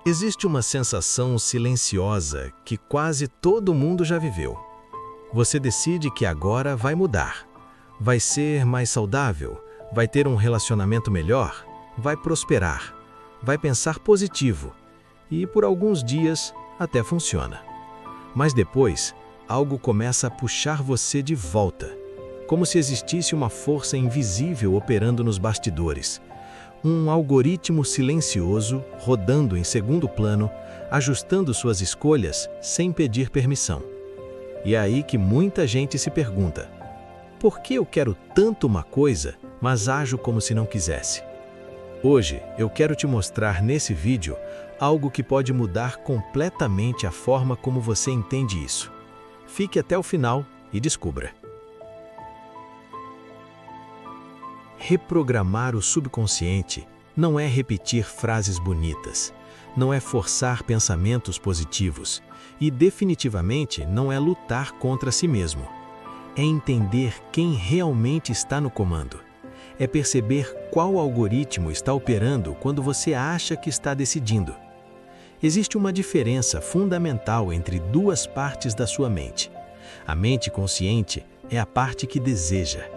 Existe uma sensação silenciosa que quase todo mundo já viveu. Você decide que agora vai mudar. Vai ser mais saudável, vai ter um relacionamento melhor, vai prosperar, vai pensar positivo. E por alguns dias até funciona. Mas depois, algo começa a puxar você de volta. Como se existisse uma força invisível operando nos bastidores. Um algoritmo silencioso, rodando em segundo plano, ajustando suas escolhas sem pedir permissão. E é aí que muita gente se pergunta: por que eu quero tanto uma coisa, mas ajo como se não quisesse? Hoje eu quero te mostrar nesse vídeo algo que pode mudar completamente a forma como você entende isso. Fique até o final e descubra. Reprogramar o subconsciente não é repetir frases bonitas, não é forçar pensamentos positivos e definitivamente não é lutar contra si mesmo. É entender quem realmente está no comando. É perceber qual algoritmo está operando quando você acha que está decidindo. Existe uma diferença fundamental entre duas partes da sua mente. A mente consciente é a parte que deseja.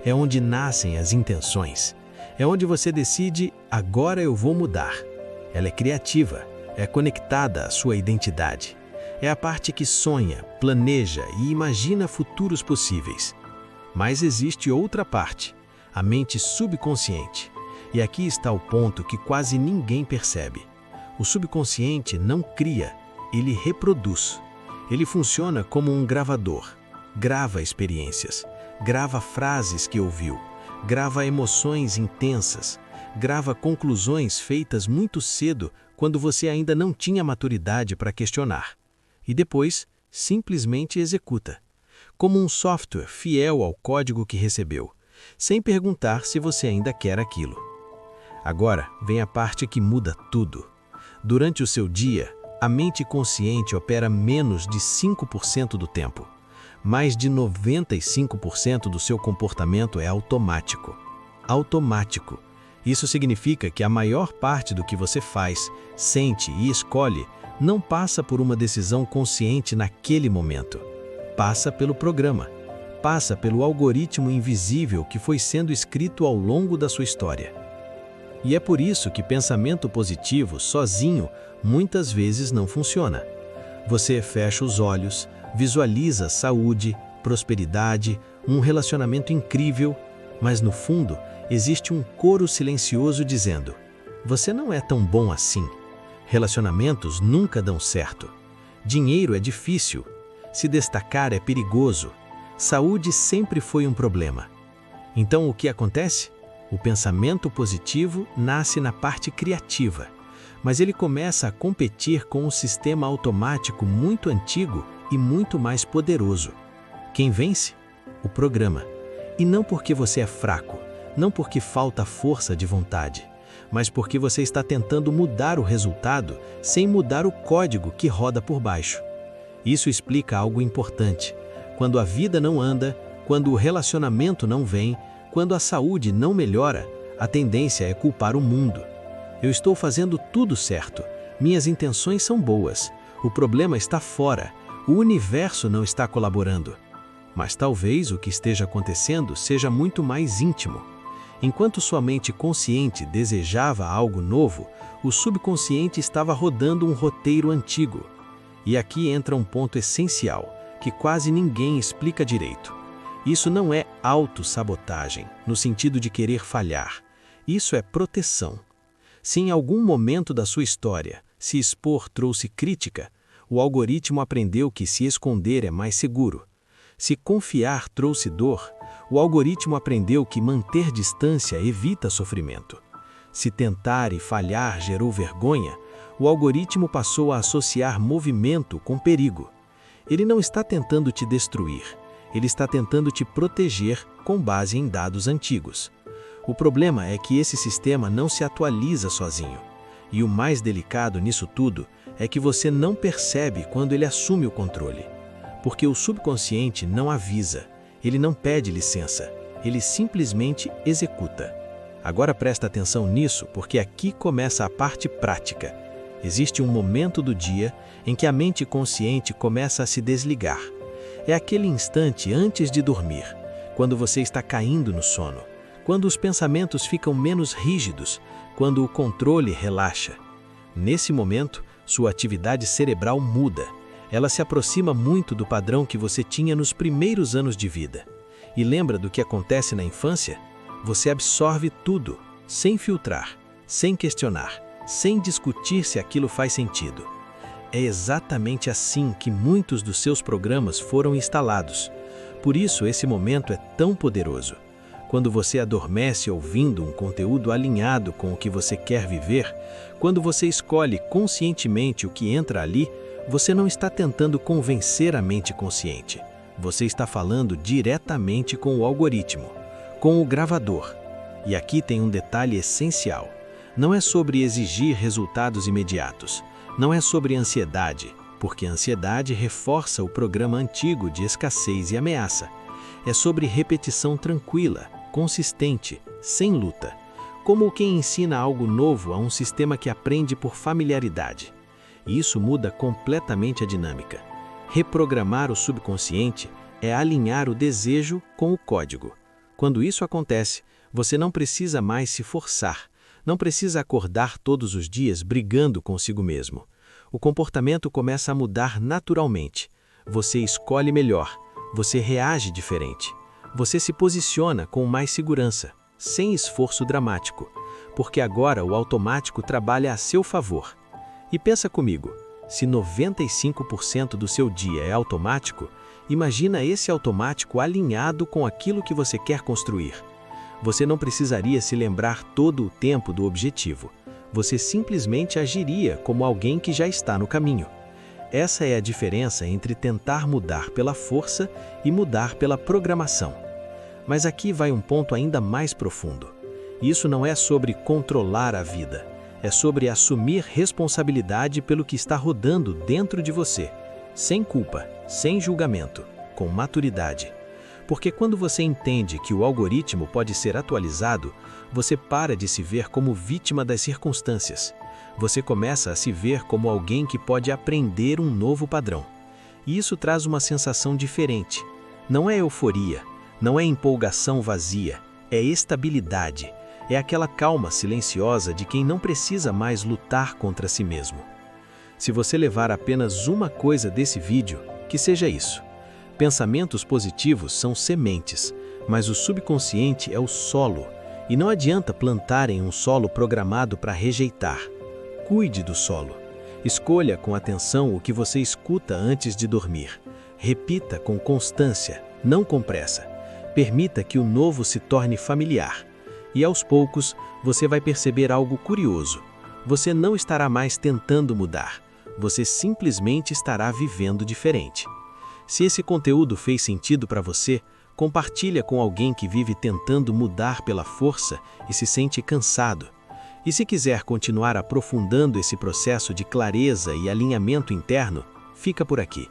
É onde nascem as intenções. É onde você decide, agora eu vou mudar. Ela é criativa, é conectada à sua identidade. É a parte que sonha, planeja e imagina futuros possíveis. Mas existe outra parte, a mente subconsciente. E aqui está o ponto que quase ninguém percebe. O subconsciente não cria, ele reproduz. Ele funciona como um gravador. Grava experiências, grava frases que ouviu, grava emoções intensas, grava conclusões feitas muito cedo quando você ainda não tinha maturidade para questionar. E depois, simplesmente executa. Como um software fiel ao código que recebeu, sem perguntar se você ainda quer aquilo. Agora vem a parte que muda tudo. Durante o seu dia, a mente consciente opera menos de 5% do tempo. Mais de 95% do seu comportamento é automático. Automático. Isso significa que a maior parte do que você faz, sente e escolhe não passa por uma decisão consciente naquele momento. Passa pelo programa. Passa pelo algoritmo invisível que foi sendo escrito ao longo da sua história. E é por isso que pensamento positivo, sozinho, muitas vezes não funciona. Você fecha os olhos, visualiza saúde, prosperidade, um relacionamento incrível, mas no fundo existe um coro silencioso dizendo: você não é tão bom assim. Relacionamentos nunca dão certo. Dinheiro é difícil. Se destacar é perigoso. Saúde sempre foi um problema. Então o que acontece? O pensamento positivo nasce na parte criativa, mas ele começa a competir com um sistema automático muito antigo e muito mais poderoso. Quem vence? O programa. E não porque você é fraco, não porque falta força de vontade, mas porque você está tentando mudar o resultado sem mudar o código que roda por baixo. Isso explica algo importante. Quando a vida não anda, quando o relacionamento não vem, quando a saúde não melhora, a tendência é culpar o mundo. Eu estou fazendo tudo certo, minhas intenções são boas, o problema está fora, o universo não está colaborando. Mas talvez o que esteja acontecendo seja muito mais íntimo. Enquanto sua mente consciente desejava algo novo, o subconsciente estava rodando um roteiro antigo. E aqui entra um ponto essencial, que quase ninguém explica direito. Isso não é autossabotagem, no sentido de querer falhar. Isso é proteção. Se em algum momento da sua história se expor trouxe crítica, o algoritmo aprendeu que se esconder é mais seguro. Se confiar trouxe dor, o algoritmo aprendeu que manter distância evita sofrimento. Se tentar e falhar gerou vergonha, o algoritmo passou a associar movimento com perigo. Ele não está tentando te destruir, ele está tentando te proteger com base em dados antigos. O problema é que esse sistema não se atualiza sozinho. E o mais delicado nisso tudo é que você não percebe quando ele assume o controle. Porque o subconsciente não avisa, ele não pede licença, ele simplesmente executa. Agora presta atenção nisso, porque aqui começa a parte prática. Existe um momento do dia em que a mente consciente começa a se desligar. É aquele instante antes de dormir, quando você está caindo no sono, quando os pensamentos ficam menos rígidos, quando o controle relaxa. Nesse momento, sua atividade cerebral muda. Ela se aproxima muito do padrão que você tinha nos primeiros anos de vida. E lembra do que acontece na infância? Você absorve tudo, sem filtrar, sem questionar, sem discutir se aquilo faz sentido. É exatamente assim que muitos dos seus programas foram instalados. Por isso, esse momento é tão poderoso. Quando você adormece ouvindo um conteúdo alinhado com o que você quer viver, quando você escolhe conscientemente o que entra ali, você não está tentando convencer a mente consciente. Você está falando diretamente com o algoritmo, com o gravador. E aqui tem um detalhe essencial. Não é sobre exigir resultados imediatos. Não é sobre ansiedade, porque a ansiedade reforça o programa antigo de escassez e ameaça. É sobre repetição tranquila, consistente, sem luta. Como quem ensina algo novo a um sistema que aprende por familiaridade. E isso muda completamente a dinâmica. Reprogramar o subconsciente é alinhar o desejo com o código. Quando isso acontece, você não precisa mais se forçar. Não precisa acordar todos os dias brigando consigo mesmo. O comportamento começa a mudar naturalmente. Você escolhe melhor. Você reage diferente. Você se posiciona com mais segurança, sem esforço dramático, porque agora o automático trabalha a seu favor. E pensa comigo, se 95% do seu dia é automático, imagina esse automático alinhado com aquilo que você quer construir. Você não precisaria se lembrar todo o tempo do objetivo. Você simplesmente agiria como alguém que já está no caminho. Essa é a diferença entre tentar mudar pela força e mudar pela programação. Mas aqui vai um ponto ainda mais profundo. Isso não é sobre controlar a vida. É sobre assumir responsabilidade pelo que está rodando dentro de você, sem culpa, sem julgamento, com maturidade. Porque quando você entende que o algoritmo pode ser atualizado, você para de se ver como vítima das circunstâncias. Você começa a se ver como alguém que pode aprender um novo padrão. E isso traz uma sensação diferente. Não é euforia, não é empolgação vazia, é estabilidade. É aquela calma silenciosa de quem não precisa mais lutar contra si mesmo. Se você levar apenas uma coisa desse vídeo, que seja isso. Pensamentos positivos são sementes, mas o subconsciente é o solo, e não adianta plantar em um solo programado para rejeitar. Cuide do solo. Escolha com atenção o que você escuta antes de dormir. Repita com constância, não com pressa. Permita que o novo se torne familiar. E aos poucos, você vai perceber algo curioso. Você não estará mais tentando mudar. Você simplesmente estará vivendo diferente. Se esse conteúdo fez sentido para você, compartilha com alguém que vive tentando mudar pela força e se sente cansado. E se quiser continuar aprofundando esse processo de clareza e alinhamento interno, fica por aqui.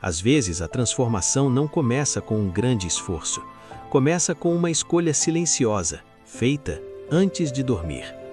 Às vezes, a transformação não começa com um grande esforço. Começa com uma escolha silenciosa, feita antes de dormir.